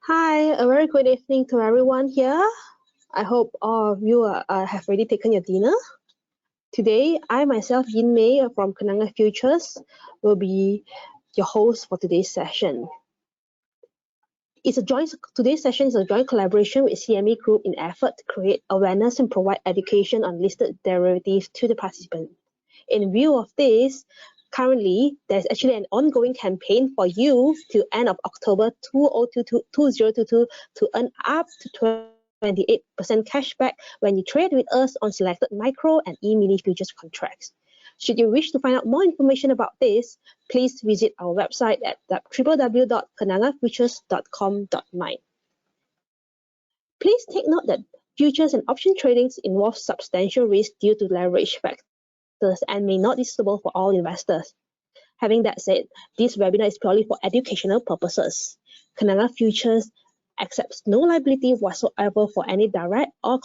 Hi, a very good evening to everyone here. I hope all of you have already taken your dinner. Today, I myself, Yin Mei from Kenanga Futures, will be your host for today's session. Today's session is a joint collaboration with CME Group in effort to create awareness and provide education on listed derivatives to the participants. In view of this, currently, there's actually an ongoing campaign for you till end of October 2022 to earn up to 28% cashback when you trade with us on selected micro and e-mini futures contracts. Should you wish to find out more information about this, please visit our website at www.kenangafutures.com.my. Please take note that futures and option trading involve substantial risk due to leverage factors and may not be suitable for all investors. Having that said, this webinar is purely for educational purposes. Kenanga Futures accepts no liability whatsoever for any direct or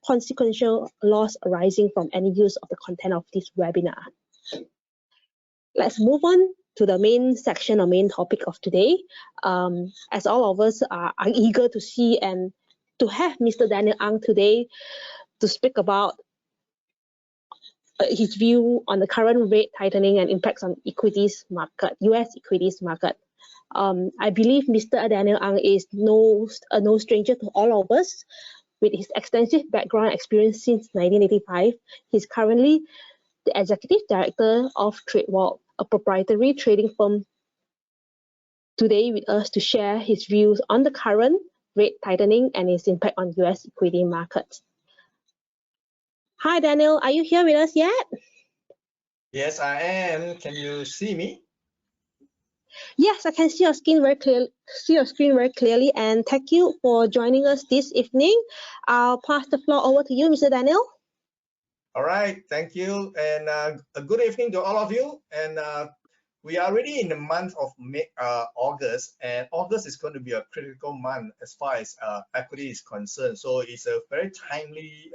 consequential loss arising from any use of the content of this webinar. Let's move on to the main section or main topic of today. As all of us are eager to see and to have Mr. Daniel Ang today to speak about his view on the current rate tightening and impacts on equities market, US equities market. I believe Mr. Daniel Ang is no stranger to all of us. With his extensive background experience since 1985, he's currently the executive director of TradeWalk, a proprietary trading firm, today with us to share his views on the current rate tightening and its impact on US equity markets. Hi, Daniel. Are you here with us yet? Yes, I am. Can you see me? Yes, I can see your screen very clearly, and thank you for joining us this evening. I'll pass the floor over to you, Mr. Daniel. All right, thank you, and a good evening to all of you. And we are already in the month of August, and August is going to be a critical month as far as equity is concerned. So it's a very timely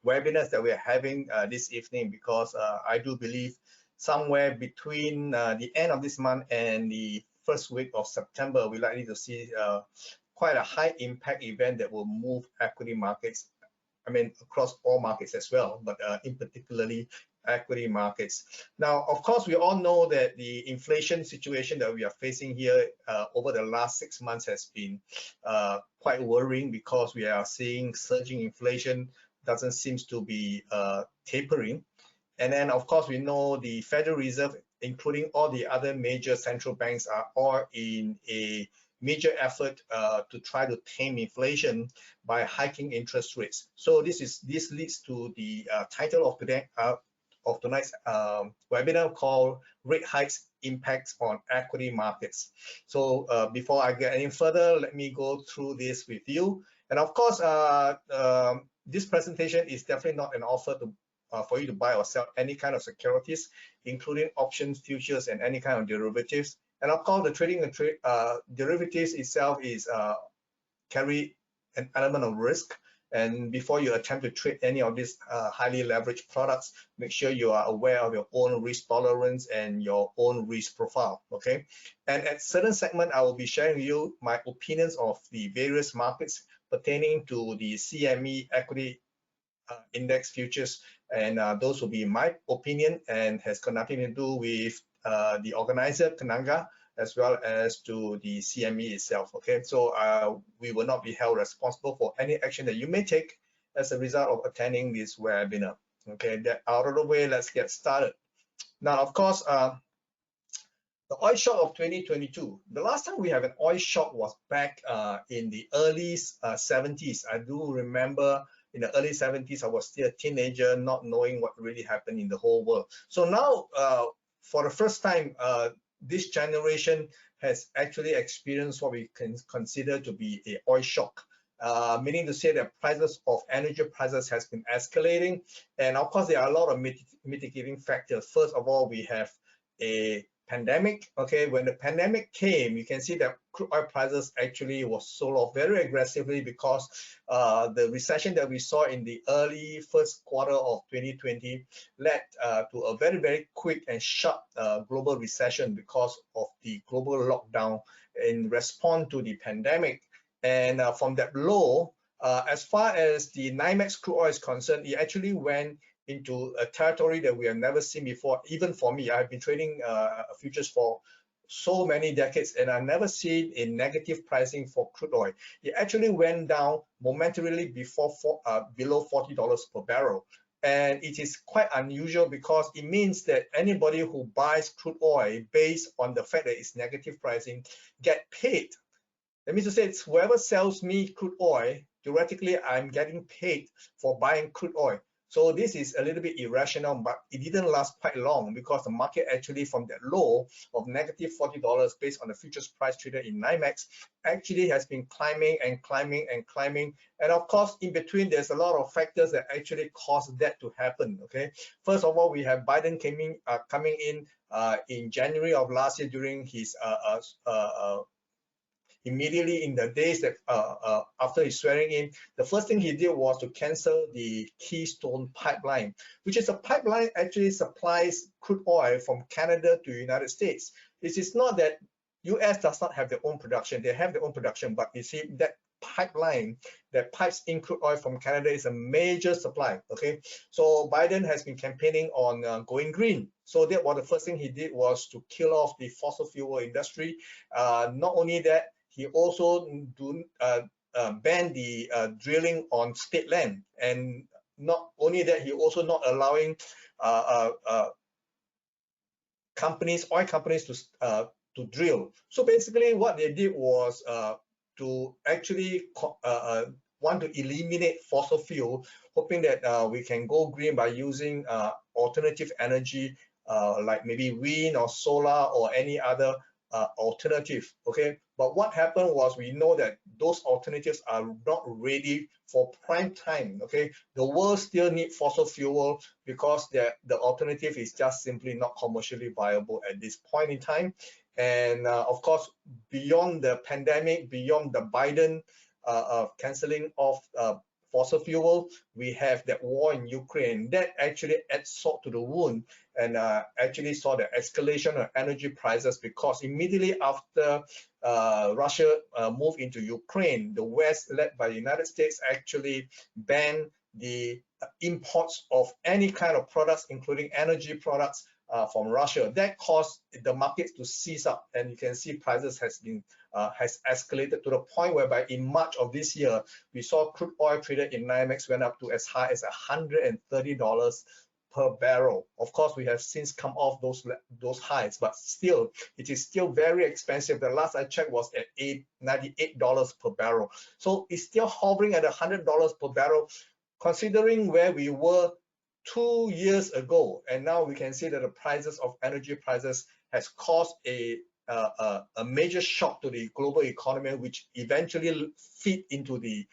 webinar that we are having this evening, because I do believe somewhere between the end of this month and the first week of September, we're likely to see quite a high impact event that will move equity markets. I mean, across all markets as well, but in particularly equity markets. Now, of course, we all know that the inflation situation that we are facing here over the last 6 months has been quite worrying, because we are seeing surging inflation doesn't seem to be tapering. And then, of course, we know the Federal Reserve, including all the other major central banks, are all in a major effort to try to tame inflation by hiking interest rates. So this leads to the title of tonight's webinar, called "Rate Hikes Impacts on Equity Markets." So before I get any further, let me go through this with you. And of course, this presentation is definitely not an offer to for you to buy or sell any kind of securities, including options, futures, and any kind of derivatives. And of course, the trading and derivatives itself is carry an element of risk. And before you attempt to trade any of these highly leveraged products, make sure you are aware of your own risk tolerance and your own risk profile. Okay. And at certain segment, I will be sharing with you my opinions of the various markets pertaining to the CME equity index futures, and those will be my opinion and has got nothing to do with the organizer Kenanga, as well as to the CME itself. Okay, so we will not be held responsible for any action that you may take as a result of attending this webinar. Okay, that out of the way, let's get started. Now, of course, the oil shock of 2022. The last time we have an oil shock was back in the early 70s. I do remember in the early 70s, I was still a teenager, not knowing what really happened in the whole world. So now, for the first time, this generation has actually experienced what we can consider to be an oil shock, meaning to say that prices of energy prices has been escalating. And of course, there are a lot of mitigating factors. First of all, we have a pandemic. Okay, when the pandemic came, you can see that crude oil prices actually was sold off very aggressively because the recession that we saw in the early first quarter of 2020 led to a very quick and sharp global recession because of the global lockdown in response to the pandemic. And from that low, as far as the NYMEX crude oil is concerned, it actually went into a territory that we have never seen before. Even for me, I've been trading futures for so many decades, and I've never seen a negative pricing for crude oil. It actually went down momentarily below $40 per barrel. And it is quite unusual because it means that anybody who buys crude oil based on the fact that it's negative pricing get paid. That means to say it's whoever sells me crude oil, theoretically, I'm getting paid for buying crude oil. So this is a little bit irrational, but it didn't last quite long because the market actually from that low of negative $40 based on the futures price traded in NYMEX actually has been climbing and climbing and climbing. And of course, in between, there's a lot of factors that actually caused that to happen. Okay, first of all, we have Biden coming in January of last year during his immediately in the days that after his swearing in, the first thing he did was to cancel the Keystone Pipeline, which is a pipeline actually supplies crude oil from Canada to the United States. This is not that US does not have their own production. They have their own production, but you see that pipeline that pipes in crude oil from Canada is a major supply. Okay, so Biden has been campaigning on going green. So that was the first thing he did was to kill off the fossil fuel industry. Not only that, he also banned the drilling on state land, and not only that, he also not allowing oil companies to drill. So basically, what they did was to actually want to eliminate fossil fuel, hoping that we can go green by using alternative energy like maybe wind or solar or any other alternative. Okay, but what happened was we know that those alternatives are not ready for prime time. Okay, the world still needs fossil fuel because the alternative is just simply not commercially viable at this point in time. And of course, beyond the pandemic, beyond the Biden canceling of fossil fuel, we have that war in Ukraine that actually adds salt to the wound and actually saw the escalation of energy prices because immediately after Russia moved into Ukraine, the West, led by the United States, actually banned the imports of any kind of products, including energy products, from Russia. That caused the markets to seize up, and you can see prices has escalated to the point whereby in March of this year, we saw crude oil traded in NYMEX went up to as high as $130 per barrel. Of course, we have since come off those highs, but still, it is still very expensive. The last I checked was at $98 per barrel. So it's still hovering at $100 per barrel, considering where we were 2 years ago. And now we can see that the prices of energy prices has caused a major shock to the global economy, which eventually feed into the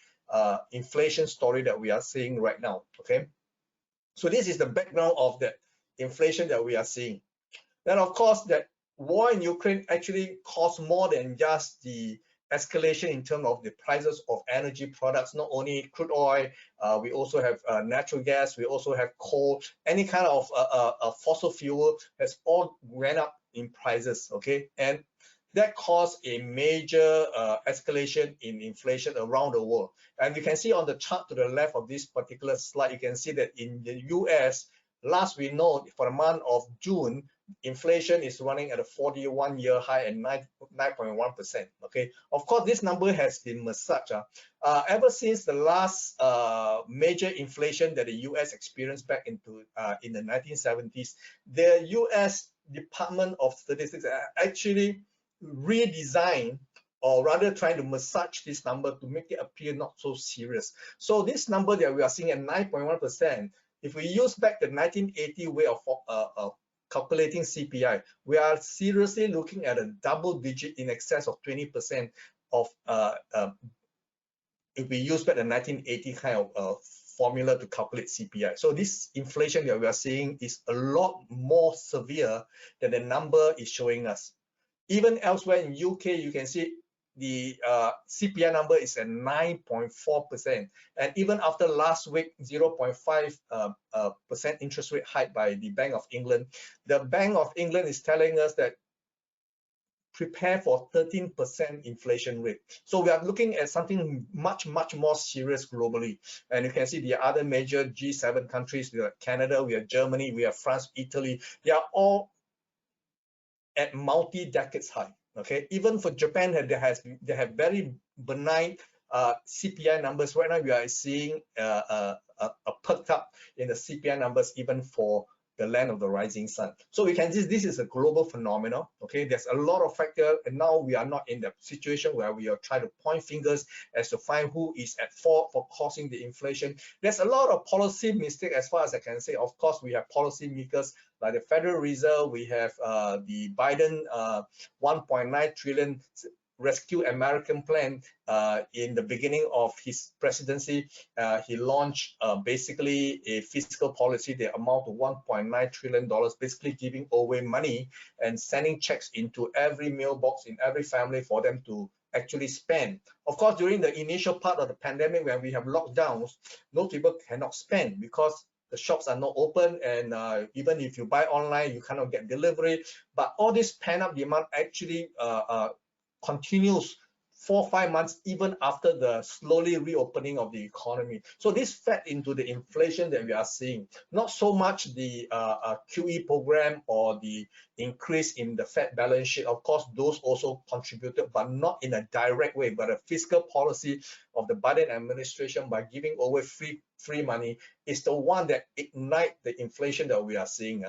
inflation story that we are seeing right now. Okay, so this is the background of the inflation that we are seeing. Then of course that war in Ukraine actually caused more than just the escalation in terms of the prices of energy products, not only crude oil, we also have natural gas, we also have coal, any kind of fossil fuel has all went up in prices, okay? And that caused a major escalation in inflation around the world. And you can see on the chart to the left of this particular slide, you can see that in the US, last we know for the month of June, inflation is running at a 41-year high at 9.1%. Okay, of course, this number has been massaged ever since the last major inflation that the US experienced back into in the 1970s. The US Department of Statistics actually redesigned, or rather trying to massage this number to make it appear not so serious. So this number that we are seeing at 9.1%, if we use back the 1980 way of calculating CPI, we are seriously looking at a double digit in excess of 20% of if we use back the 1980 kind of formula to calculate CPI. So this inflation that we are seeing is a lot more severe than the number is showing us. Even elsewhere in UK, you can see the CPI number is at 9.4%, and even after last week 0.5% interest rate hike by the Bank of England, the Bank of England is telling us that prepare for 13% inflation rate. So we are looking at something much more serious globally. And you can see the other major G7 countries, we have Canada, we have Germany, we have France, Italy, they are all at multi-decades high. Okay, even for Japan, they have very benign CPI numbers. Right now we are seeing a perk up in the CPI numbers even for the land of the rising sun. So we can see this is a global phenomenon. Okay, there's a lot of factors, and now we are not in the situation where we are trying to point fingers as to find who is at fault for causing the inflation. There's a lot of policy mistake as far as I can say. Of course, we have policy makers like the Federal Reserve. We have the Biden 1.9 trillion Rescue American plan. In the beginning of his presidency, he launched basically a fiscal policy that amount to $1.9 trillion, basically giving away money and sending checks into every mailbox in every family for them to actually spend. Of course, during the initial part of the pandemic, when we have lockdowns, most people cannot spend because the shops are not open, and even if you buy online, you cannot get delivery. But all this pent-up demand actually continues 4 or 5 months even after the slowly reopening of the economy. So this fed into the inflation that we are seeing, not so much the QE program or the increase in the Fed balance sheet. Of course, those also contributed, but not in a direct way. But a fiscal policy of the Biden administration by giving away free money is the one that ignite the inflation that we are seeing.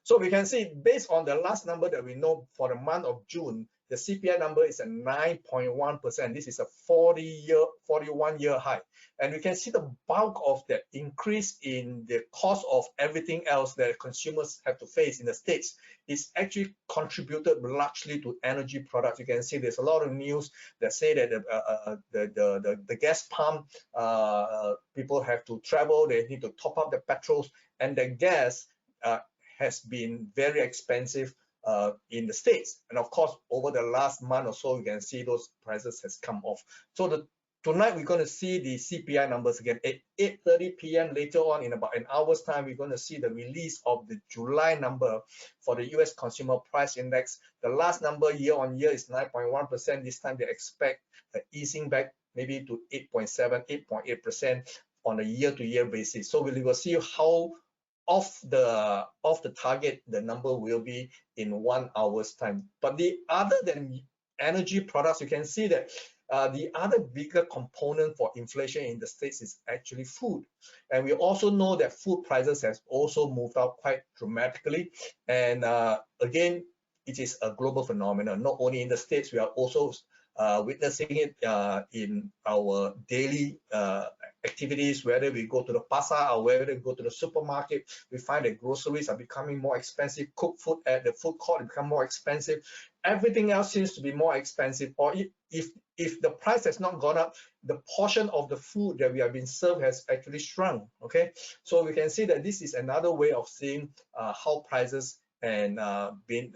So we can see based on the last number that we know for the month of June, the CPI number is at 9.1%. This is a 41-year high. And we can see the bulk of the increase in the cost of everything else that consumers have to face in the States is actually contributed largely to energy products. You can see there's a lot of news that say that the gas pump, people have to travel, they need to top up the petrols, and the gas has been very expensive in the States. And of course, over the last month or so, you can see those prices has come off. So tonight we're going to see the CPI numbers again at 8:30 p.m. Later on, in about an hour's time, we're going to see the release of the July number for the US Consumer Price Index. The last number year on year is 9.1%. This time they expect the easing back maybe to 8.7, 8.8% on a year-to-year basis. So we will see how off the target the number will be in 1 hour's time. But the other than energy products, you can see that the other bigger component for inflation in the States is actually food. And we also know that food prices has also moved up quite dramatically. And again, it is a global phenomenon. Not only in the States, we are also witnessing it in our daily activities, whether we go to the pasar or whether we go to the supermarket. We find that groceries are becoming more expensive. Cooked food at the food court become more expensive. Everything else seems to be more expensive. Or if the price has not gone up, the portion of the food that we have been served has actually shrunk. Okay, so we can see that this is another way of seeing how prices and been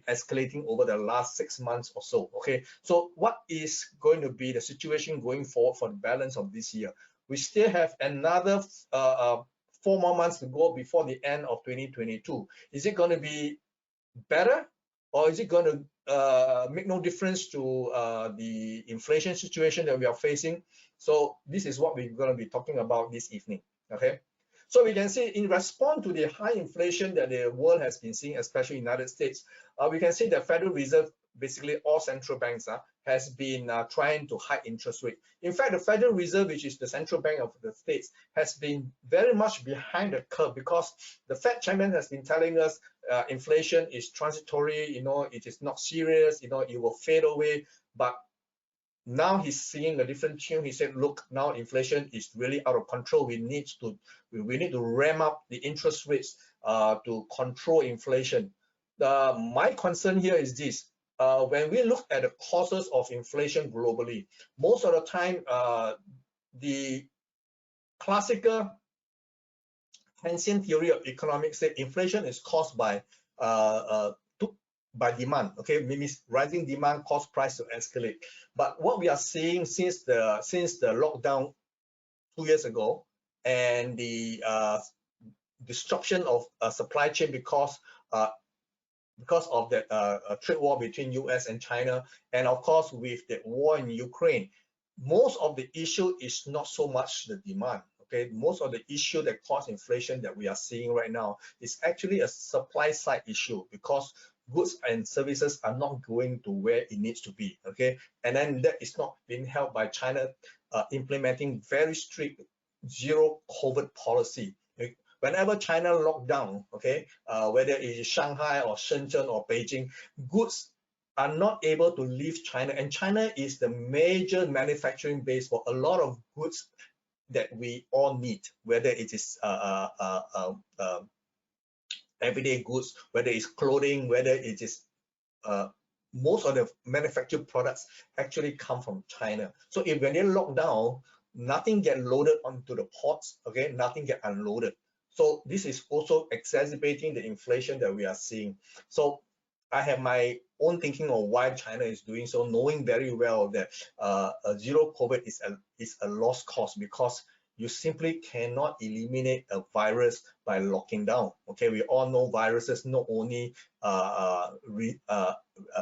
escalating over the last 6 months or so. Okay, so what is going to be the situation going forward for the balance of this year? We still have another 4 more months to go before the end of 2022. Is it going to be better, or is it going to make no difference to the inflation situation that we are facing? So this is what we're going to be talking about this evening. Okay, so we can see in response to the high inflation that the world has been seeing, especially in the United States, we can see the Federal Reserve, basically all central banks, has been trying to hike interest rate. In fact, the Federal Reserve, which is the central bank of the States, has been very much behind the curve, because the Fed chairman has been telling us inflation is transitory, it is not serious, it will fade away. But now he's singing a different tune. He said, look, now inflation is really out of control. We need to ramp up the interest rates to control inflation. My concern here is this. When we look at the causes of inflation globally, most of the time the classical Keynesian theory of economics say inflation is caused by demand. Okay, means rising demand cause price to escalate. But what we are seeing since the lockdown 2 years ago and the disruption of supply chain because of the trade war between US and China, and of course with the war in Ukraine, most of the issue is not so much the demand. Okay, most of the issue that cause inflation that we are seeing right now is actually a supply side issue, because goods and services are not going to where it needs to be. Okay, and then that is not being helped by China implementing very strict zero COVID policy. Whenever China locked down, okay, whether it is Shanghai or Shenzhen or Beijing, goods are not able to leave China, and China is the major manufacturing base for a lot of goods that we all need, whether it is everyday goods, whether it's clothing, whether it is most of the manufactured products actually come from China. So if when they lock down, nothing get loaded onto the ports, okay, nothing get unloaded. So this is also exacerbating the inflation that we are seeing. So I have my own thinking of why China is doing so, knowing very well that zero COVID is a lost cause, because you simply cannot eliminate a virus by locking down. Okay, we all know viruses not only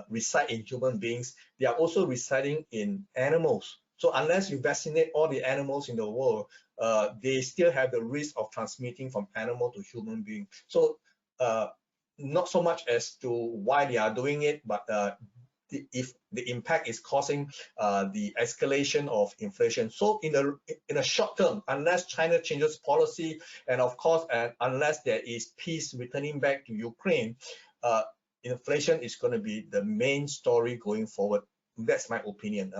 reside in human beings, they are also residing in animals. So unless you vaccinate all the animals in the world, they still have the risk of transmitting from animal to human being. So not so much as to why they are doing it, but if the impact is causing the escalation of inflation. So in a short term, unless China changes policy, and of course, unless there is peace returning back to Ukraine, inflation is going to be the main story going forward. That's my opinion.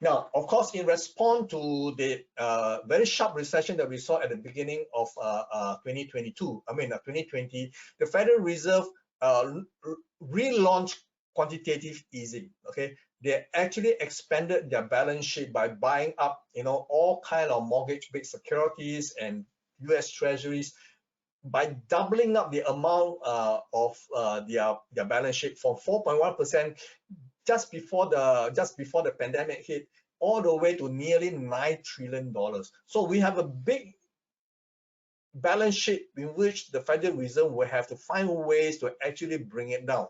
Now, of course, in response to the very sharp recession that we saw at the beginning of 2020, the Federal Reserve relaunched quantitative easing. Okay, they actually expanded their balance sheet by buying up, all kind of mortgage-backed securities and U.S. Treasuries, by doubling up the amount of their balance sheet from 4.1% just before the pandemic hit, all the way to nearly $9 trillion. So we have a big balance sheet in which the Federal Reserve will have to find ways to actually bring it down.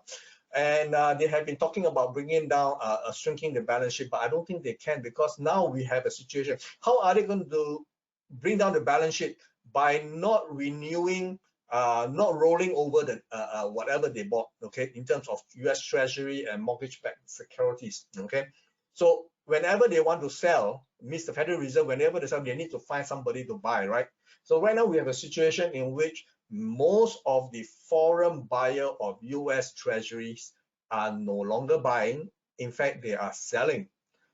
And they have been talking about bringing down, shrinking the balance sheet, but I don't think they can, because now we have a situation. How are they going to bring down the balance sheet? By not renewing, not rolling over the whatever they bought, okay, in terms of U.S. Treasury and mortgage-backed securities, okay. So whenever they want to sell, means the Federal Reserve, whenever they sell, they need to find somebody to buy, right? So right now we have a situation in which most of the foreign buyer of U.S. Treasuries are no longer buying. In fact, they are selling.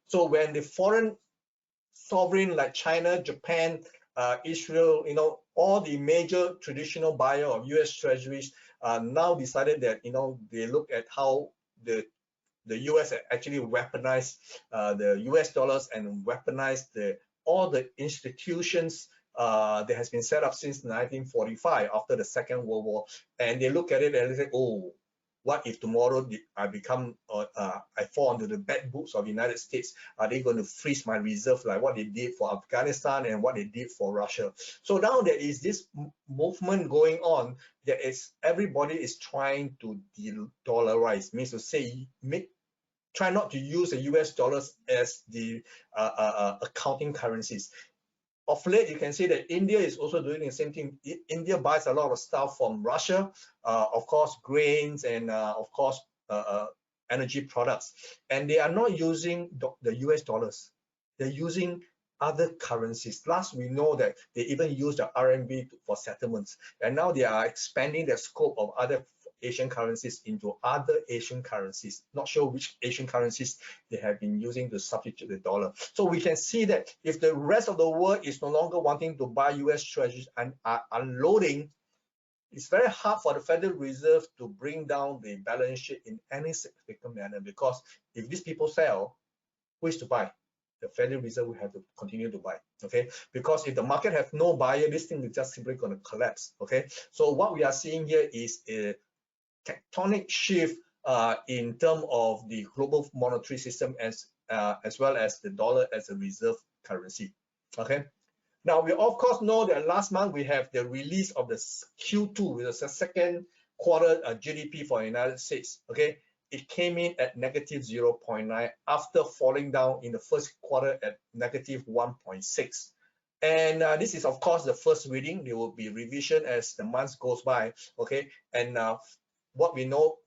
So when the foreign sovereign like China, Japan, Israel, all the major traditional buyer of U.S. Treasuries now decided that, they look at how the U.S. actually weaponized the U.S. dollars and weaponized all the institutions that has been set up since 1945 after the Second World War, and they look at it and they say, oh, what if tomorrow I fall under the bad books of the United States? Are they going to freeze my reserve like what they did for Afghanistan and what they did for Russia? So now there is this movement going on that is everybody is trying to de-dollarize, means to say try not to use the US dollars as the accounting currencies. Of late, you can see that India is also doing the same thing. India buys a lot of stuff from Russia, of course, grains and of course, energy products. And they are not using the US dollars. They're using other currencies. Last, we know that they even use the RMB for settlements. And now they are expanding the scope of other Asian currencies into other Asian currencies. Not sure which Asian currencies they have been using to substitute the dollar. So we can see that if the rest of the world is no longer wanting to buy US treasuries and are unloading, it's very hard for the Federal Reserve to bring down the balance sheet in any significant manner, because if these people sell, who is to buy? the Federal Reserve will have to continue to buy, okay? Because if the market have no buyer, this thing is just simply going to collapse, okay? So what we are seeing here is a tectonic shift in terms of the global monetary system as well as the dollar as a reserve currency, okay? Now, we of course know that last month we have the release of the Q2, which is the second quarter GDP for the United States, okay? It came in at negative 0.9 after falling down in the first quarter at negative 1.6. And this is, of course, the first reading. There will be revision as the months goes by, okay? And what we know,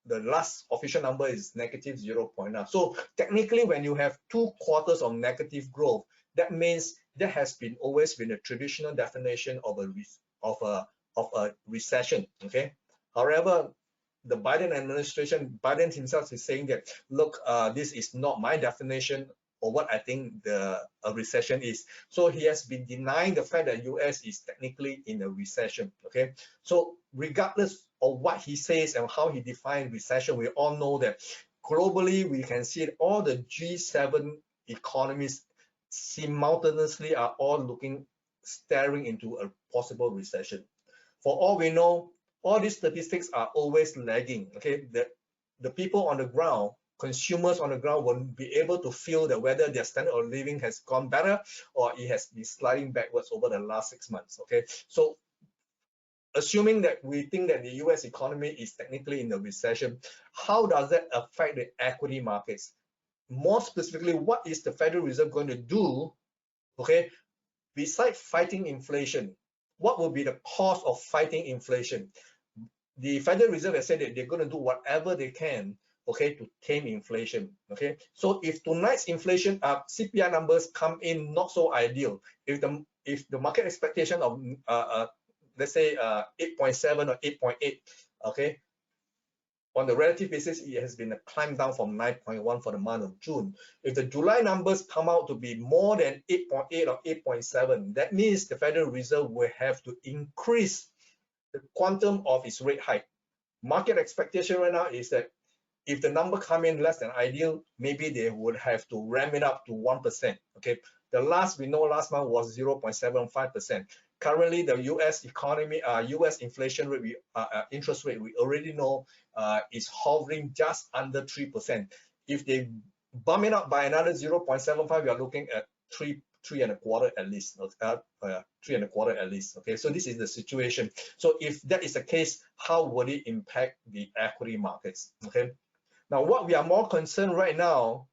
the last official number is negative 0.9. So technically, when you have 2 quarters of negative growth, that means there has been always been a traditional definition of a recession, okay? However, the Biden administration, Biden himself is saying that, look, this is not my definition or what I think a recession is. So he has been denying the fact that US is technically in a recession, okay? So regardless of what he says and how he defines recession, we all know that globally we can see all the G7 economies simultaneously are all staring into a possible recession. For all we know, all these statistics are always lagging, okay? The people on the ground, consumers on the ground, won't be able to feel that whether their standard of living has gone better or it has been sliding backwards over the last 6 months, okay? So assuming that we think that the US economy is technically in a recession, how does that affect the equity markets? More specifically, what is the Federal Reserve going to do, okay, besides fighting inflation? What will be the cost of fighting inflation? The Federal Reserve has said that they're going to do whatever they can, okay, to tame inflation, okay? So if tonight's inflation CPI numbers come in not so ideal, if the market expectation of let's say 8.7 or 8.8, okay, on the relative basis, it has been a climb down from 9.1 for the month of June. If the July numbers come out to be more than 8.8 or 8.7, that means the Federal Reserve will have to increase the quantum of its rate hike. Market expectation right now is that if the number come in less than ideal, maybe they would have to ramp it up to 1%. Okay, the last we know last month was 0.75%. Currently, the U.S. economy, U.S. inflation rate, interest rate, we already know is hovering just under 3%. If they bump it up by another 0.75, we are looking at 3.25 at least. 3.25 at least. Okay, so this is the situation. So if that is the case, how would it impact the equity markets? Okay. Now, what we are more concerned right now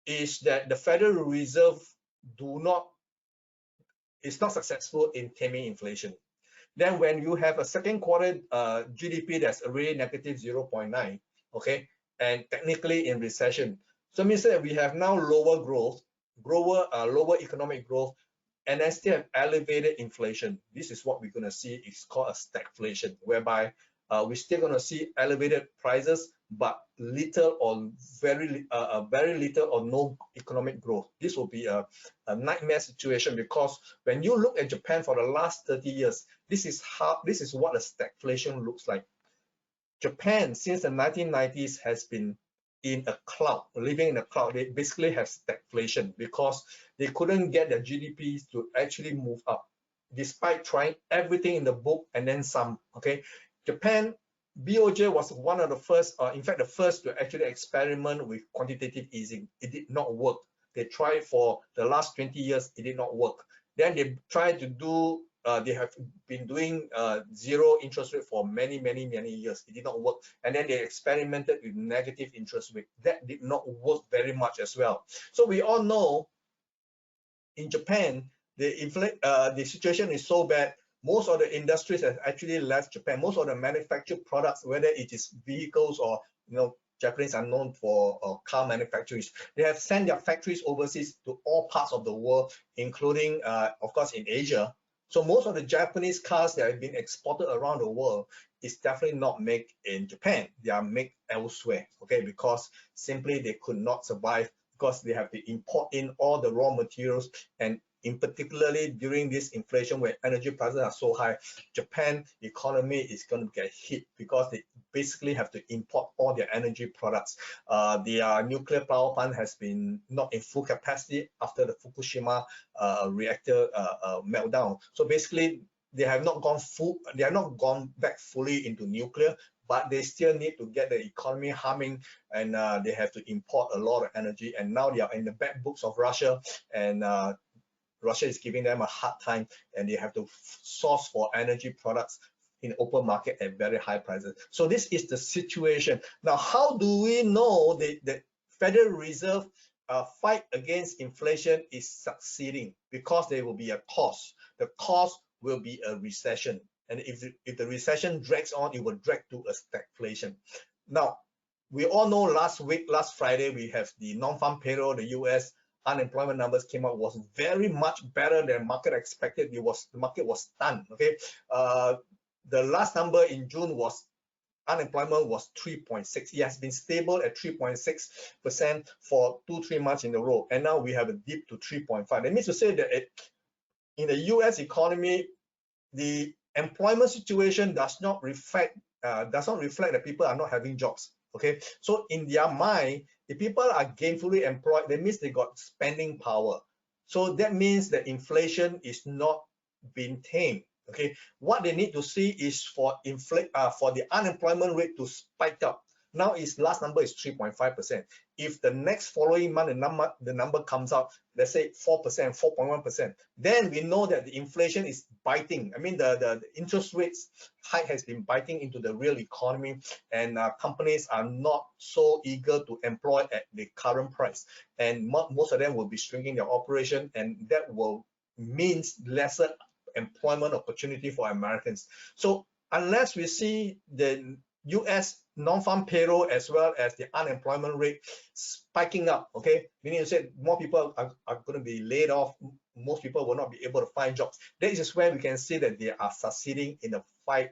is that the Federal Reserve is not successful in taming inflation. Then when you have a second quarter GDP that's already negative 0.9, okay, and technically in recession, so it means that we have now lower growth, lower economic growth, and then still have elevated inflation. This is what we're going to see. It's called a stagflation, whereby we're still going to see elevated prices, but little or very little or no economic growth. This will be a nightmare situation, because when you look at Japan for the last 30 years, this is what a stagflation looks like. Japan since the 1990s has been in a cloud, living in a cloud. They basically have stagflation because they couldn't get their GDPs to actually move up, despite trying everything in the book and then some. Okay, Japan, BOJ was one of the first, in fact, the first to actually experiment with quantitative easing. It did not work. They tried for the last 20 years, it did not work. Then they tried to do, they have been doing zero interest rate for many years. It did not work. And then they experimented with negative interest rate. That did not work very much as well. So we all know in Japan, the situation is so bad. Most of the industries have actually left Japan. Most of the manufactured products, whether it is vehicles or, Japanese are known for car manufacturers. They have sent their factories overseas to all parts of the world, including, of course, in Asia. So most of the Japanese cars that have been exported around the world is definitely not made in Japan. They are made elsewhere, okay, because simply they could not survive, because they have to import in all the raw materials, and in particularly during this inflation where energy prices are so high, Japan economy is going to get hit because they basically have to import all their energy products. Their nuclear power plant has been not in full capacity after the Fukushima reactor meltdown. So basically, they have not gone back fully into nuclear, but they still need to get the economy humming, and they have to import a lot of energy. And now they are in the back books of Russia, and Russia is giving them a hard time, and they have to source for energy products in the open market at very high prices. So this is the situation. Now, how do we know the Federal Reserve fight against inflation is succeeding? Because there will be a cost. The cost will be a recession. And if the recession drags on, it will drag to a stagflation. Now, we all know last Friday, we have the non-farm payroll, the US unemployment numbers came out, was very much better than market expected. The market was stunned. Okay, the last number in June was unemployment was 3.6. It has been stable at 3.6% for 2-3 months in a row, and now we have a dip to 3.5. That means to say that in the US economy, the employment situation does not reflect that people are not having jobs. Okay, so in their mind, if people are gainfully employed, that means they got spending power. So that means that inflation is not being tamed. Okay, what they need to see is for the unemployment rate to spike up. Now its last number is 3.5%. If the next following month the number comes out, let's say 4%, 4.1%, then we know that the inflation is biting. I mean, the interest rates hike has been biting into the real economy, and companies are not so eager to employ at the current price, and most of them will be shrinking their operation, and that will means lesser employment opportunity for Americans. So unless we see the US non-farm payroll as well as the unemployment rate spiking up, okay, meaning to say more people are going to be laid off, most people will not be able to find jobs. This is where we can see that they are succeeding in the fight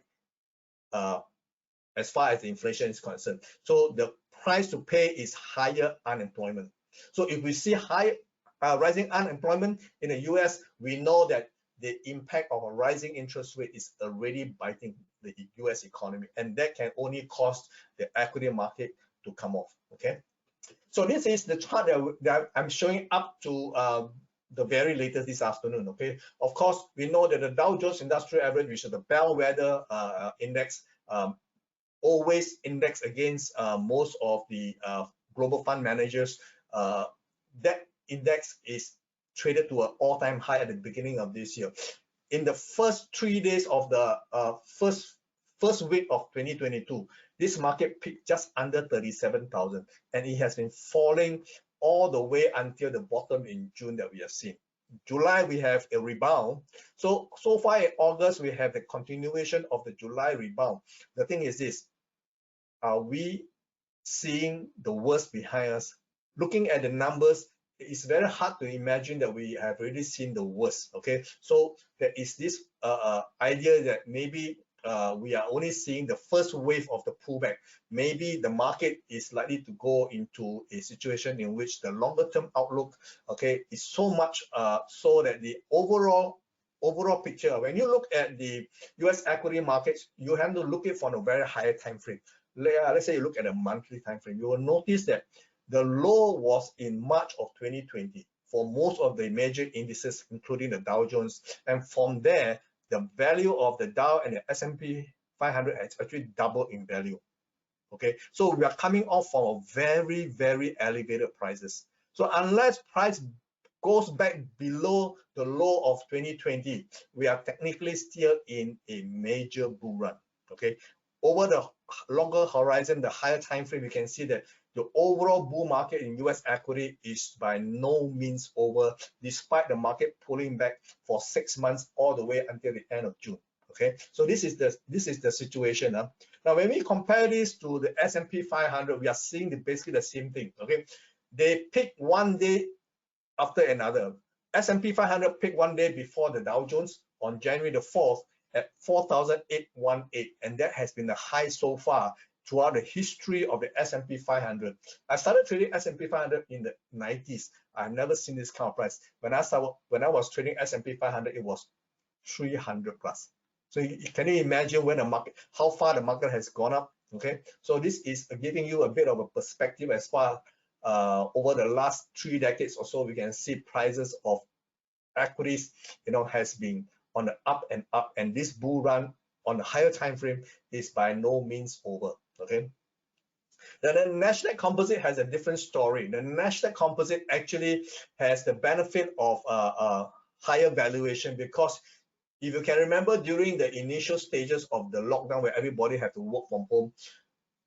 as far as the inflation is concerned. So the price to pay is higher unemployment. So if we see high rising unemployment in the US, we know that the impact of a rising interest rate is already biting the US economy, and that can only cause the equity market to come off. Okay, so this is the chart that I'm showing up to the very latest this afternoon. Okay, of course, we know that the Dow Jones Industrial Average, which is the bellwether index, always index against most of the global fund managers. That index is traded to an all-time high at the beginning of this year. In the first 3 days of the first week of 2022, this market peaked just under 37,000, and it has been falling all the way until the bottom in June that we have seen. July, we have a rebound. So far in August, we have the continuation of the July rebound. The thing is this, are we seeing the worst behind us? Looking at the numbers, it's very hard to imagine that we have already seen the worst. Okay, so there is this idea that maybe we are only seeing the first wave of the pullback. Maybe the market is likely to go into a situation in which the longer term outlook, okay, is so much so that the overall picture, when you look at the US equity markets, you have to look at it from a very higher time frame. Let's say you look at a monthly time frame, you will notice that the low was in March of 2020 for most of the major indices, including the Dow Jones. And from there, the value of the Dow and the S&P 500 has actually doubled in value. Okay, so we are coming off from a very, very elevated prices. So unless price goes back below the low of 2020, we are technically still in a major bull run. Okay, over the longer horizon, the higher time frame, we can see that the overall bull market in US equity is by no means over, despite the market pulling back for 6 months all the way until the end of June. Okay, so this is the situation. Now, when we compare this to the S&P 500, we are seeing basically the same thing. Okay, they pick one day after another. S&P 500 picked one day before the Dow Jones on January the 4th at 4,818, and that has been the high so far throughout the history of the S&P 500. I started trading S&P 500 in the 90s. I've never seen this kind of price. When I was trading S&P 500, it was 300 plus. So can you imagine when the market, how far the market has gone up? Okay, so this is giving you a bit of a perspective as far over the last 3 decades or so. We can see prices of equities, has been on the up and up, and this bull run on the higher time frame is by no means over. Okay, then the Nasdaq Composite has a different story. The Nasdaq Composite actually has the benefit of higher valuation, because if you can remember, during the initial stages of the lockdown where everybody had to work from home,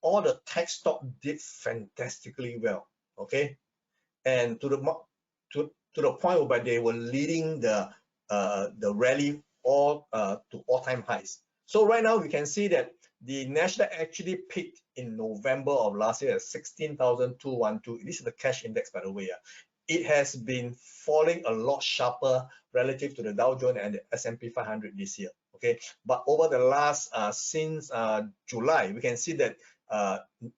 all the tech stock did fantastically well. Okay, and to the point where they were leading the rally all to all-time highs. So right now we can see that the Nasdaq actually peaked in November of last year at 16,212. This is the cash index, by the way. It has been falling a lot sharper relative to the Dow Jones and the S&P 500 this year. Okay, but over the last since July, we can see that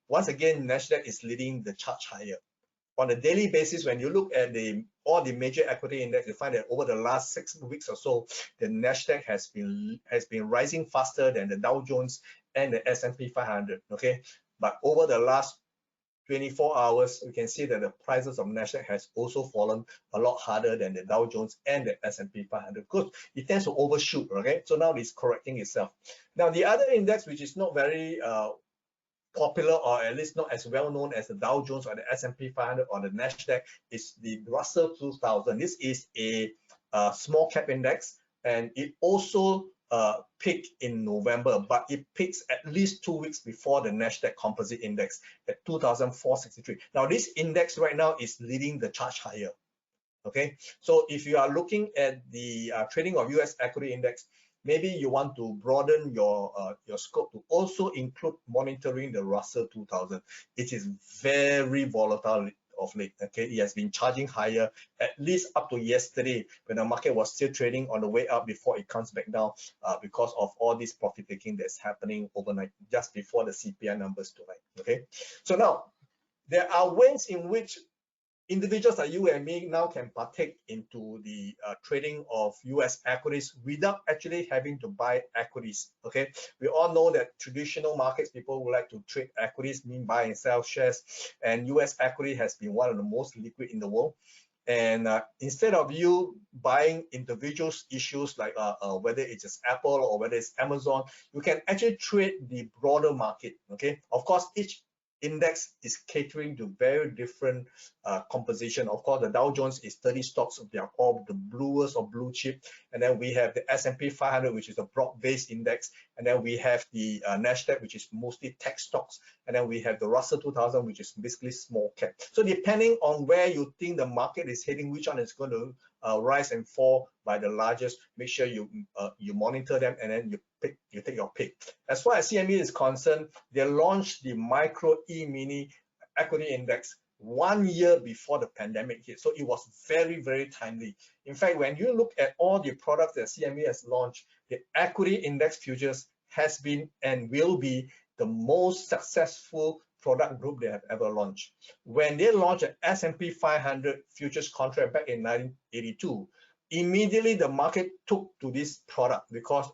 once again Nasdaq is leading the charge higher. On a daily basis, when you look at all the major equity index, you find that over the last 6 weeks or so, the Nasdaq has been rising faster than the Dow Jones and the S&P 500. Okay, but over the last 24 hours, we can see that the prices of Nasdaq has also fallen a lot harder than the Dow Jones and the S&P 500, because it tends to overshoot. Okay, so now it's correcting itself. Now the other index, which is not very popular, or at least not as well known as the Dow Jones or the S&P 500 or the Nasdaq, is the Russell 2000. This is a small cap index, and it also peaked in November, but it peaks at least 2 weeks before the Nasdaq Composite Index at 2,463. Now this index right now is leading the charge higher. Okay, so if you are looking at the trading of US equity index, maybe you want to broaden your scope to also include monitoring the Russell 2000. It is very volatile of late. Okay, it has been charging higher at least up to yesterday, when the market was still trading on the way up before it comes back down because of all this profit taking that's happening overnight, just before the CPI numbers tonight. Okay, so now there are ways in which individuals like you and me now can partake into the trading of US equities without actually having to buy equities. Okay, we all know that traditional markets, people would like to trade equities, mean buy and sell shares, and US equity has been one of the most liquid in the world. And instead of you buying individual issues like whether it's just Apple or whether it's Amazon, you can actually trade the broader market. Okay, of course, each index is catering to very different composition. Of course, the Dow Jones is 30 stocks. They are all the bluest or blue chip. And then we have the S&P 500, which is a broad-based index. And then we have the Nasdaq, which is mostly tech stocks. And then we have the Russell 2000, which is basically small cap. So depending on where you think the market is heading, which one is going to rise and fall by the largest, make sure you monitor them, and then you take your pick. As far as CME is concerned, they launched the Micro E-mini equity index 1 year before the pandemic hit, so it was very, very timely. In fact, when you look at all the products that CME has launched, the equity index futures has been and will be the most successful product group they have ever launched. When they launched an S&P 500 futures contract back in 1982, immediately the market took to this product because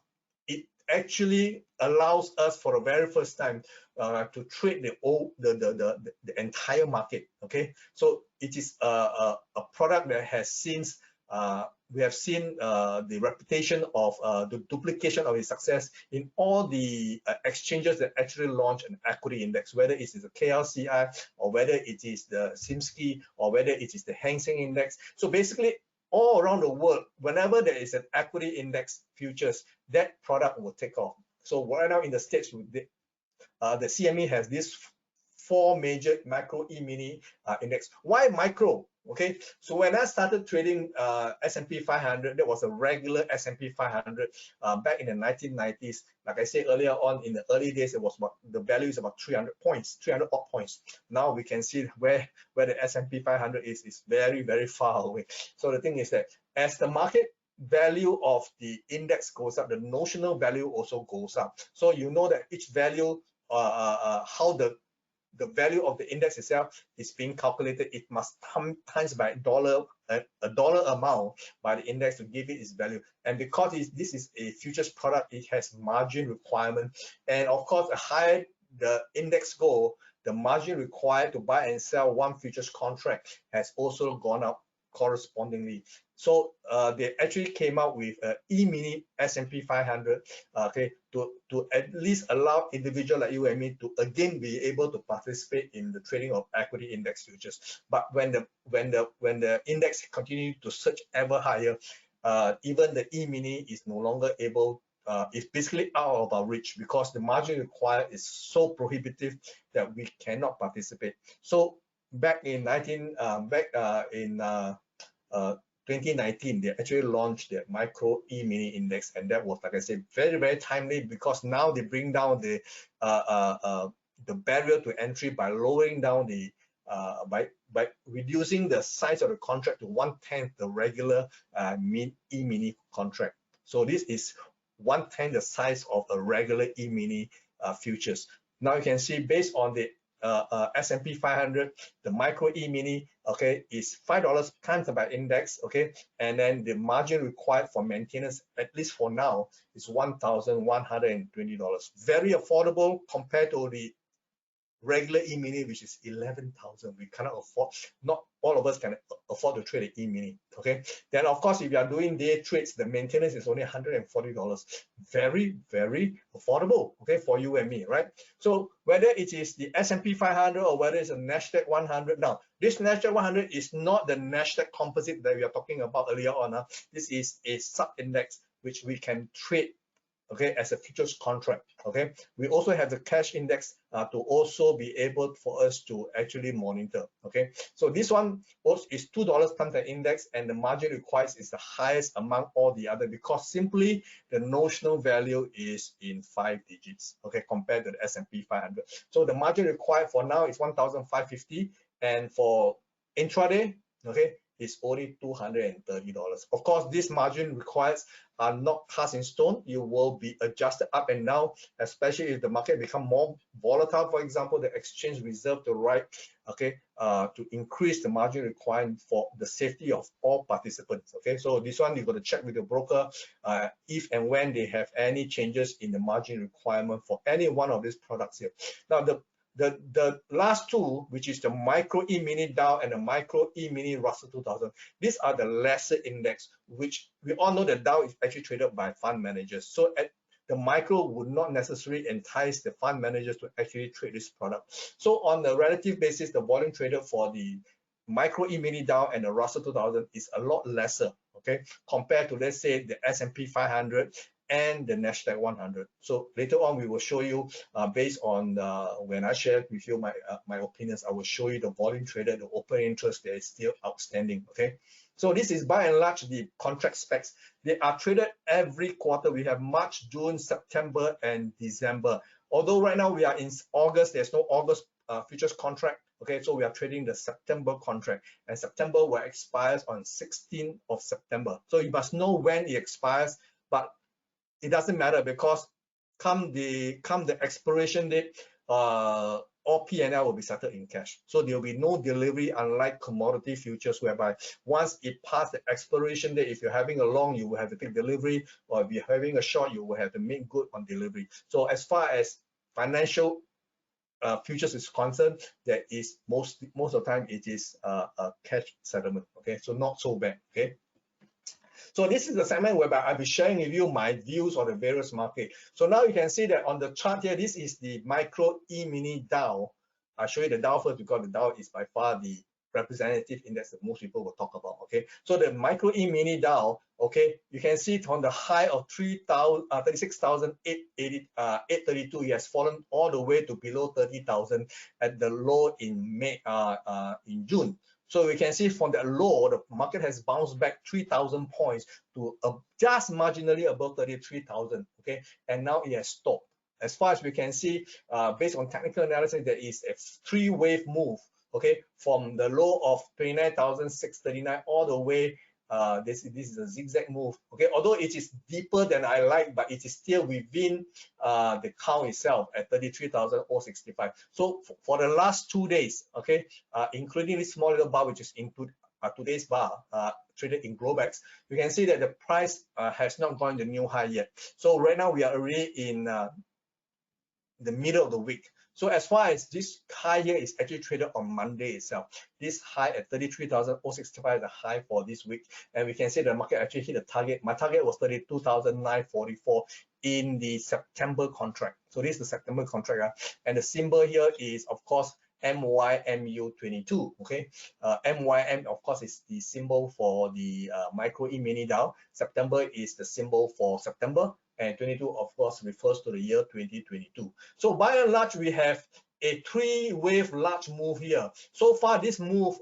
it actually allows us for the very first time to trade the entire market. Okay, so it is a product that has since we have seen the reputation of the duplication of its success in all the exchanges that actually launch an equity index, whether it is the KLCI or whether it is the SIMSKI or whether it is the Hang Seng Index. So basically, all around the world, whenever there is an equity index futures, that product will take off. So right now in the States, the CME has these 4 major micro E-mini index. Why micro? Okay, so when I started trading S&P 500, that was a regular S&P 500 back in the 1990s. Like I said earlier on, in the early days, it was the value is about 300 points, 300 odd points. Now we can see where the S&P 500 is very, very far away. So the thing is that as the market value of the index goes up, the notional value also goes up. So you know that each value, how the value of the index itself is being calculated, it must times by a dollar amount by the index to give it its value. And because this is a futures product, it has margin requirement, and of course, the higher the index go, the margin required to buy and sell one futures contract has also gone up correspondingly. So they actually came out with a E-mini S&P 500, okay, to at least allow individual like you and me to again be able to participate in the trading of equity index futures. But when the index continues to surge ever higher, even the E-mini is no longer able. It's basically out of our reach because the margin required is so prohibitive that we cannot participate. So back in 2019, they actually launched the micro E-mini index, and that was, like I said, very, very timely because now they bring down the barrier to entry by lowering down the by reducing the size of the contract to 1/10 the regular E-mini contract. So this is 1/10 the size of a regular E-mini futures. Now you can see based on the S&P 500, the micro E-mini, okay, is $5 times by index, okay, and then the margin required for maintenance, at least for now, is $1,120. Very affordable compared to the regular E-mini, which is 11,000. We cannot afford, not all of us can afford to trade an E-mini, okay. Then of course, if you are doing day trades, the maintenance is only $140. Very, very affordable, okay, for you and me, right? So whether it is the S&P 500 or whether it's a Nasdaq 100, now this Nasdaq 100 is not the Nasdaq composite that we are talking about earlier on. This is a sub-index which we can trade, okay, as a futures contract, okay. We also have the cash index to also be able for us to actually monitor, okay. So this one also is $2 times the index, and the margin required is the highest among all the other because simply the notional value is in 5 digits, okay, compared to the S&P 500. So the margin required for now is 1,550, and for intraday, okay, is only $230. Of course, this margin requires are not cast in stone. You will be adjusted up and down, especially if the market become more volatile. For example, the exchange reserve the right, okay, to increase the margin requirement for the safety of all participants. Okay, so this one you got to check with the broker if and when they have any changes in the margin requirement for any one of these products here. Now the last two, which is the micro E-mini Dow and the micro E-mini Russell 2000, these are the lesser index, which we all know that Dow is actually traded by fund managers. So the micro would not necessarily entice the fund managers to actually trade this product. So on the relative basis, the volume traded for the micro E-mini Dow and the Russell 2000 is a lot lesser, okay, compared to, let's say, the S&P 500 and the Nasdaq 100. So later on, we will show you based on when I share with you my opinions, I will show you the volume traded, the open interest that is still outstanding. Okay, so this is by and large the contract specs. They are traded every quarter. We have March, June, September, and December. Although right now we are in August, there's no August futures contract. Okay, so we are trading the September contract, and September will expire on 16th of September. So you must know when it expires, but it doesn't matter because come the expiration date, all P&L will be settled in cash. So there will be no delivery, unlike commodity futures, whereby once it passed the expiration date, if you're having a long, you will have to take delivery, or if you're having a short, you will have to make good on delivery. So as far as financial futures is concerned, that is most of the time it is a cash settlement. Okay, so not so bad. Okay. So this is the segment whereby I'll be sharing with you my views on the various market. So now you can see that on the chart here, this is the micro E-mini Dow. I'll show you the Dow first because the Dow is by far the representative index that most people will talk about. Okay, so the micro E-mini Dow, okay, you can see it on the high of 36,832. It has fallen all the way to below 30,000 at the low in in June. So we can see from the low, the market has bounced back 3,000 points to just marginally above 33,000. Okay, and now it has stopped. As far as we can see, based on technical analysis, there is a 3-wave move. Okay, from the low of 29,639 all the way. This is a zigzag move. Okay, although it is deeper than I like, but it is still within the count itself at 33,065. So for the last 2 days, okay, including this small little bar, which is include today's bar traded in Globex, you can see that the price has not gone to new high yet. So right now we are already in the middle of the week. So as far as this high here is actually traded on Monday itself, this high at 33,065 is the high for this week, and we can see the market actually hit the target. My target was 32,944 in the September contract. So this is the September contract, and the symbol here is of course MYMU22. Okay, MYM of course is the symbol for the micro E-mini Dow. September is the symbol for September, and 22 of course refers to the year 2022. So by and large, we have a three-wave large move here. So far, this move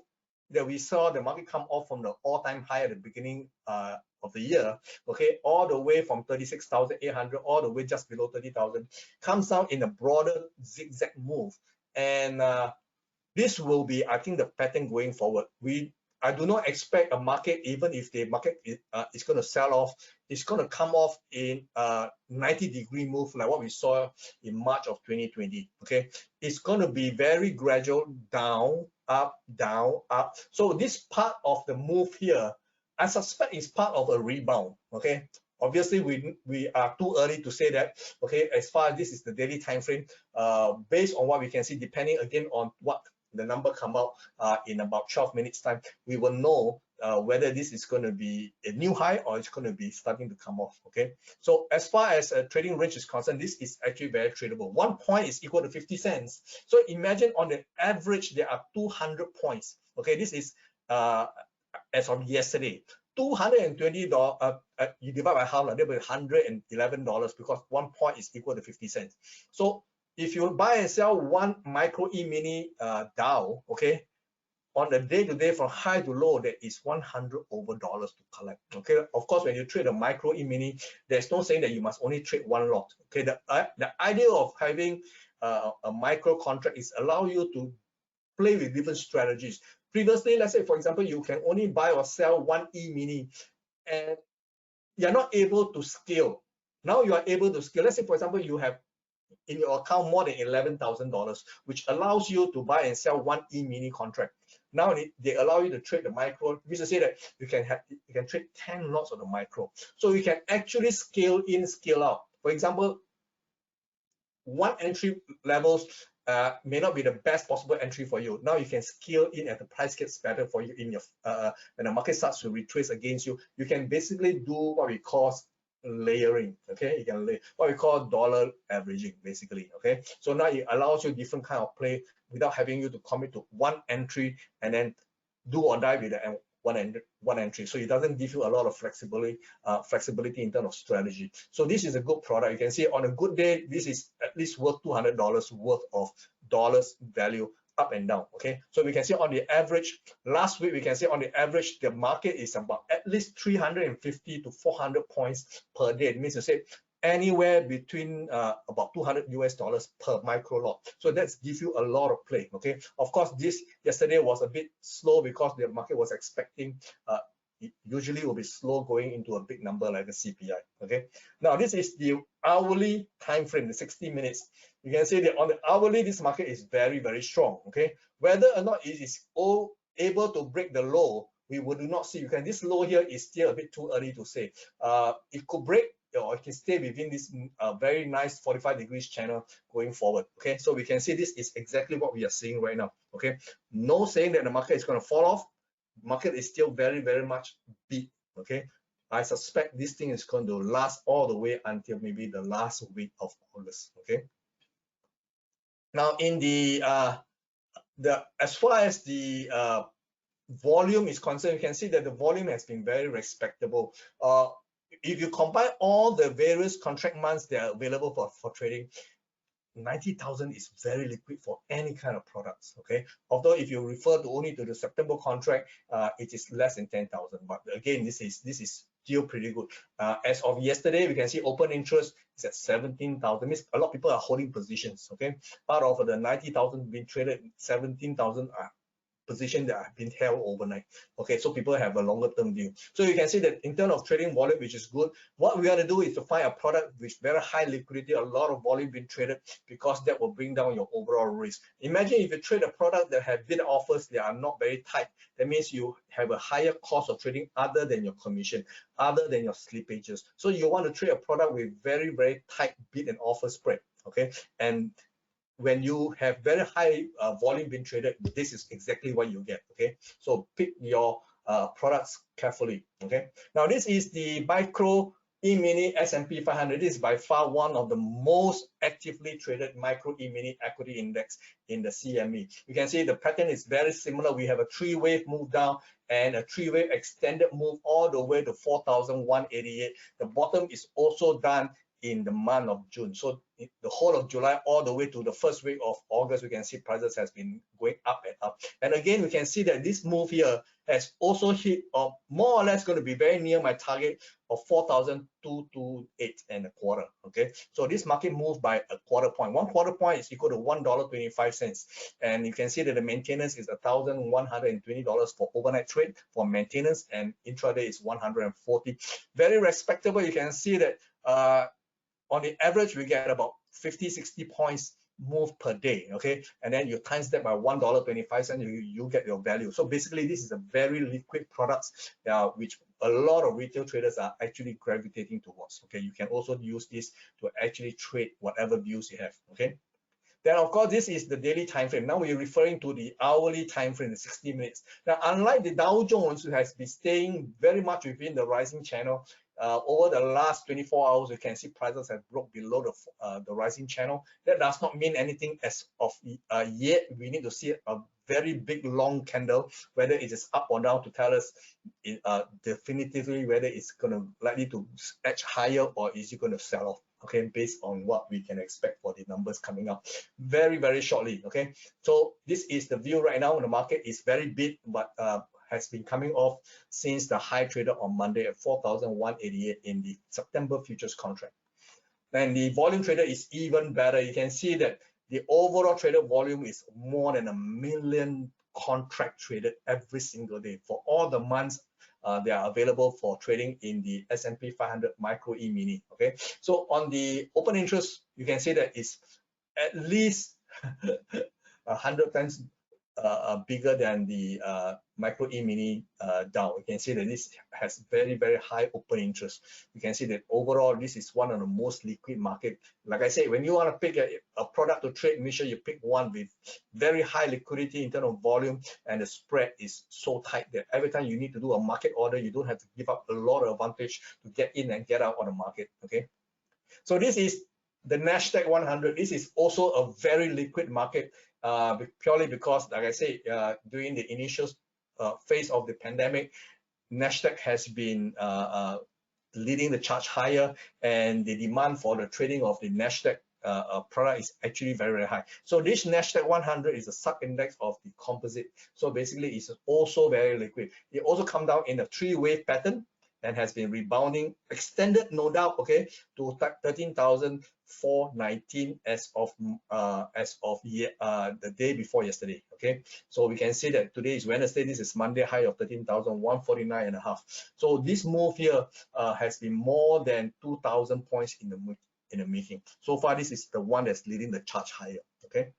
that we saw the market come off from the all-time high at the beginning of the year, okay, all the way from 36,800 all the way just below 30,000, comes down in a broader zigzag move, and this will be, I think, the pattern going forward. I do not expect a market, even if the market is going to sell off, it's going to come off in a 90-degree move like what we saw in March of 2020. Okay, it's going to be very gradual, down, up, down, up. So this part of the move here, I suspect is part of a rebound. Okay, obviously we are too early to say that. Okay, as far as this is the daily time frame, based on what we can see, depending again on what the number come out in about 12 minutes time, we will know whether this is going to be a new high or it's going to be starting to come off. Okay, so as far as a trading range is concerned, this is actually very tradable. 1 point is equal to 50 cents. So imagine on the average there are 200 points. Okay, this is as of yesterday. $220, you divide by half, that will be $111 because 1 point is equal to 50 cents. So if you buy and sell one micro E-mini Dow, okay, on the day-to-day from high to low, there is $100 over to collect. Okay, of course, when you trade a micro E-mini, there's no saying that you must only trade one lot. Okay, the idea of having a micro contract is allow you to play with different strategies. Previously, let's say for example, you can only buy or sell one E-mini, and you're not able to scale. Now you are able to scale. Let's say for example, you have in your account more than $11,000, which allows you to buy and sell one E-mini contract. Now they allow you to trade the micro, which is to say that you can trade 10 lots of the micro. So you can actually scale in, scale out. For example, one entry levels may not be the best possible entry for you. Now you can scale in as the price gets better for you in your when the market starts to retrace against you. You can basically do what we call layering. Okay, you can lay what we call dollar averaging, basically. Okay, so now it allows you different kind of play without having you to commit to one entry and then do or die with the one entry. So it doesn't give you a lot of flexibility in terms of strategy. So this is a good product. You can see on a good day, this is at least worth $200 worth of dollars value up and down. Okay, so we can see on the average last week, we can see on the average the market is about at least 350 to 400 points per day. It means to say anywhere between about $200 per micro lot. So that's give you a lot of play. Okay, of course this yesterday was a bit slow because the market was expecting it usually will be slow going into a big number like the CPI. Okay, now this is the hourly time frame, the 60 minutes. You can see that on the hourly, this market is very, very strong. Okay, whether or not it is all able to break the low, we would not see. You can, this low here is still a bit too early to say. It could break or it can stay within this very nice 45 degrees channel going forward. Okay, so we can see this is exactly what we are seeing right now. Okay, no saying that the market is going to fall off. Market is still very, very much big. Okay, I suspect this thing is going to last all the way until maybe the last week of August. Okay, now in the as far as the volume is concerned, you can see that the volume has been very respectable. If you combine all the various contract months that are available for trading, 90,000 is very liquid for any kind of products. Okay, although if you refer to only to the September contract, it is less than 10,000. But again, this is still pretty good. As of yesterday, we can see open interest is at 17,000. Means a lot of people are holding positions. Okay, out of the 90,000 being traded, 17,000 are position that have been held overnight. Okay, so people have a longer term view. So you can see that in terms of trading volume, which is good, what we got to do is to find a product with very high liquidity, a lot of volume being traded, because that will bring down your overall risk. Imagine if you trade a product that have bid offers that are not very tight, that means you have a higher cost of trading other than your commission, other than your slippages. So you want to trade a product with very, very tight bid and offer spread. Okay, and when you have very high volume being traded, this is exactly what you get. Okay, so pick your products carefully. Okay, now this is the micro E-mini S&P 500. This is by far one of the most actively traded micro E-mini equity index in the CME. You can see the pattern is very similar. We have a three-wave move down and a three-wave extended move all the way to 4,188. The bottom is also done in the month of June. So the whole of July all the way to the first week of August, we can see prices has been going up and up. And again, we can see that this move here has also hit more or less going to be very near my target of 4,228 and a quarter. Okay, so this market moved by a quarter point. 1/4 point is equal to $1.25, and you can see that the maintenance is $1,120 for overnight trade for maintenance, and intraday is 140. Very respectable. You can see that on the average, we get about 50-60 points move per day. Okay, and then you times that by $1.25, you get your value. So basically, this is a very liquid product, which a lot of retail traders are actually gravitating towards. Okay, you can also use this to actually trade whatever views you have. Okay, then of course this is the daily time frame. Now we're referring to the hourly time frame, the 60 minutes. Now, unlike the Dow Jones, who has been staying very much within the rising channel, over the last 24 hours, you can see prices have broke below the rising channel. That does not mean anything as of yet. We need to see a very big long candle, whether it is up or down, to tell us definitively whether it's going to likely to edge higher or is it going to sell off. Okay, based on what we can expect for the numbers coming up very shortly. Okay, so this is the view right now. The market is very big, but has been coming off since the high traded on Monday at 4,188 in the September futures contract. And the volume trader is even better. You can see that the overall traded volume is more than 1 million contract traded every single day for all the months they are available for trading in the S&P 500 micro E-mini. Okay, so on the open interest, you can see that it's at least 100 times bigger than the micro E-mini Dow. You can see that this has very high open interest. You can see that overall this is one of the most liquid market. Like I say, when you want to pick a product to trade, make sure you pick one with very high liquidity in terms of volume, and the spread is so tight that every time you need to do a market order, you don't have to give up a lot of advantage to get in and get out on the market. Okay, so this is the Nasdaq 100. This is also a very liquid market, purely because, like I say, during the initial phase of the pandemic, Nasdaq has been leading the charge higher, and the demand for the trading of the Nasdaq product is actually very high. So this Nasdaq 100 is a sub-index of the composite. So basically, it's also very liquid. It also come down in a three-wave pattern and has been rebounding, extended no doubt, okay, to 13,419 as of the day before yesterday. Okay, so we can see that today is Wednesday. This is Monday high of 13,149.5. So this move here has been more than 2,000 points in the making. So far, this is the one that's leading the charge higher. Okay.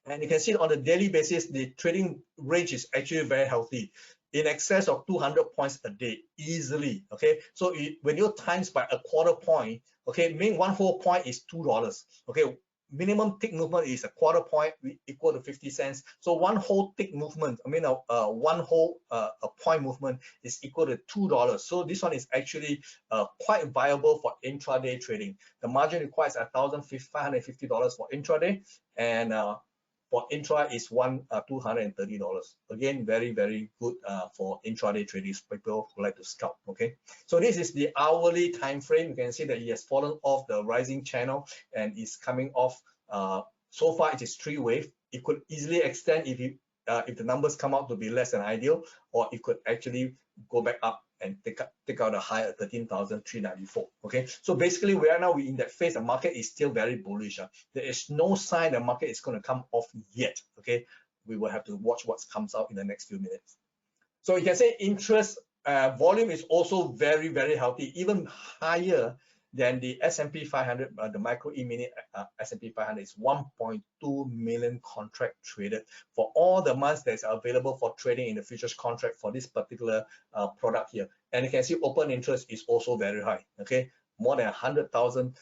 And you can see on the daily basis, the trading range is actually very healthy, in excess of 200 points a day easily. Okay, so when you times by a quarter point, okay, mean one whole point is $2. Okay, minimum tick movement is a quarter point equal to 50 cents. So one whole tick movement, one whole a point movement is equal to $2. So this one is actually quite viable for intraday trading. The margin requires $1,550 for intraday, and for intra is $230. Again, very good for intraday traders, people who like to scalp. Okay, so this is the hourly time frame. You can see that it has fallen off the rising channel and is coming off. So far, it is three-wave. It could easily extend if the numbers come out to be less than ideal, or it could actually go back up and take out a high at 13,394. Okay, so basically we are in that phase. The market is still very bullish. There is no sign the market is going to come off yet. Okay, we will have to watch what comes out in the next few minutes. So you can say interest volume is also very healthy, even higher than the S&P 500. The micro E-mini S&P 500 is 1.2 million contract traded for all the months that's available for trading in the futures contract for this particular product here. And you can see open interest is also very high. Okay, more than 100,000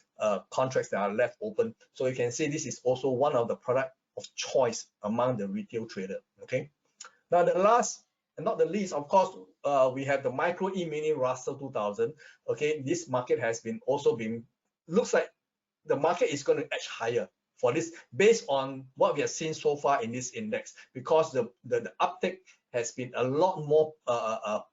contracts that are left open. So you can see this is also one of the product of choice among the retail trader. Okay. Now the last and not the least, of course, we have the micro E-mini Russell 2000. Okay, this market has been looks like the market is going to edge higher for this based on what we have seen so far in this index, because the uptick has been a lot more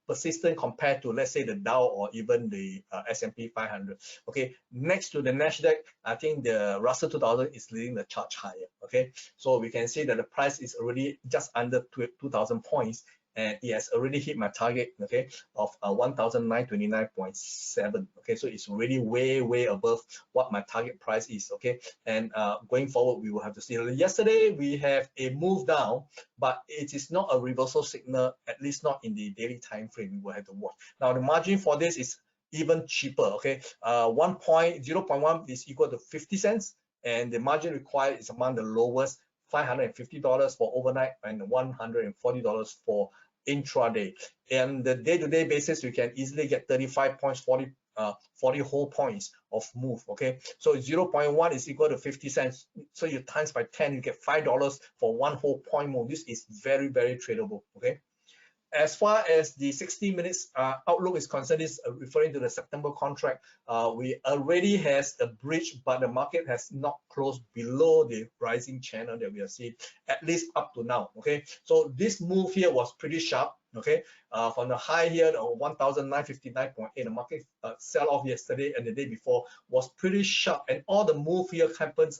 persistent compared to, let's say, the Dow or even the S&P 500. Okay, next to the Nasdaq, I think the Russell 2000 is leading the charge higher. Okay, so we can see that the price is already just under 2,000 points, and it has already hit my target, okay, of 1,929.7. Okay, so it's already way above what my target price is. Okay, and going forward, we will have to see. Yesterday we have a move down, but it is not a reversal signal, at least not in the daily time frame. We will have to watch. Now the margin for this is even cheaper. Okay, 0.1 is equal to 50 cents, and the margin required is among the lowest, $550 for overnight and $140 for intraday. And the day-to-day basis, you can easily get 35 points, 40 whole points of move. Okay, so 0.1 is equal to 50 cents, so you times by 10, you get $5 for one whole point move. This is very tradable. Okay, as far as the 60 minutes outlook is concerned, is referring to the September contract. We already has a breach, but the market has not closed below the rising channel that we have seen, at least up to now. Okay, so this move here was pretty sharp. Okay, from the high here, 1,959.8, the market sell off yesterday and the day before was pretty sharp, and all the move here happens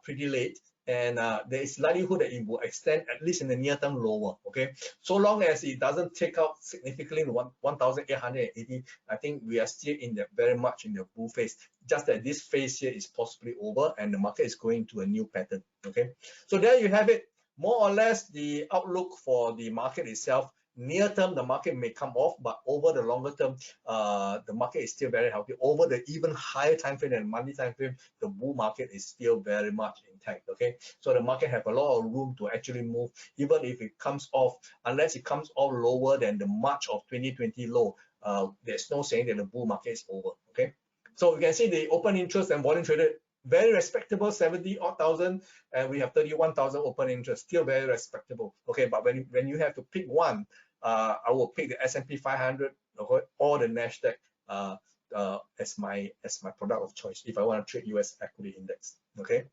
pretty late. And there is likelihood that it will extend at least in the near term lower. Okay, so long as it doesn't take out significantly 1,880, I think we are still in the very much in the bull phase. Just that this phase here is possibly over and the market is going to a new pattern. Okay, so there you have it, more or less the outlook for the market itself. Near term, the market may come off, but over the longer term, the market is still very healthy. Over the even higher time frame and monthly time frame, the bull market is still very much intact. Okay, so the market have a lot of room to actually move, even if it comes off, unless it comes off lower than the March of 2020 low. There's no saying that the bull market is over. Okay, so you can see the open interest and volume traded very respectable, 70,000, and we have 31,000 open interest, still very respectable. Okay, but when you have to pick one, I will pick the S&P 500 or the Nasdaq as my product of choice if I want to trade US equity index. Okay.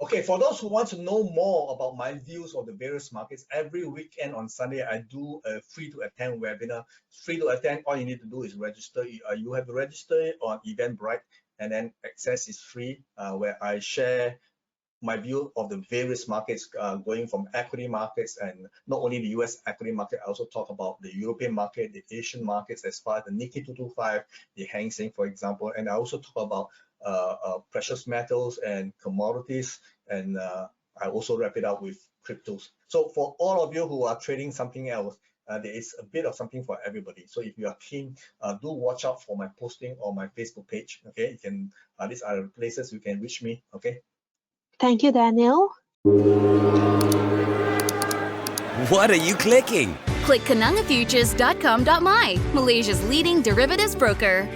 Okay, for those who want to know more about my views of the various markets, every weekend on Sunday I do a free to attend webinar. Free to attend, all you need to do is register. You have to register on Eventbrite, and then access is free, where I share my view of the various markets, going from equity markets, and not only the US equity market, I also talk about the European market, the Asian markets, as far as the Nikkei 225, the Hang Seng, for example, and I also talk about precious metals and commodities, and I also wrap it up with cryptos. So for all of you who are trading something else, there is a bit of something for everybody. So if you are keen, do watch out for my posting on my Facebook page. Okay, you can these are the places you can reach me. Okay. Thank you, Daniel. What are you clicking? Click kenangafutures.com.my, Malaysia's leading derivatives broker.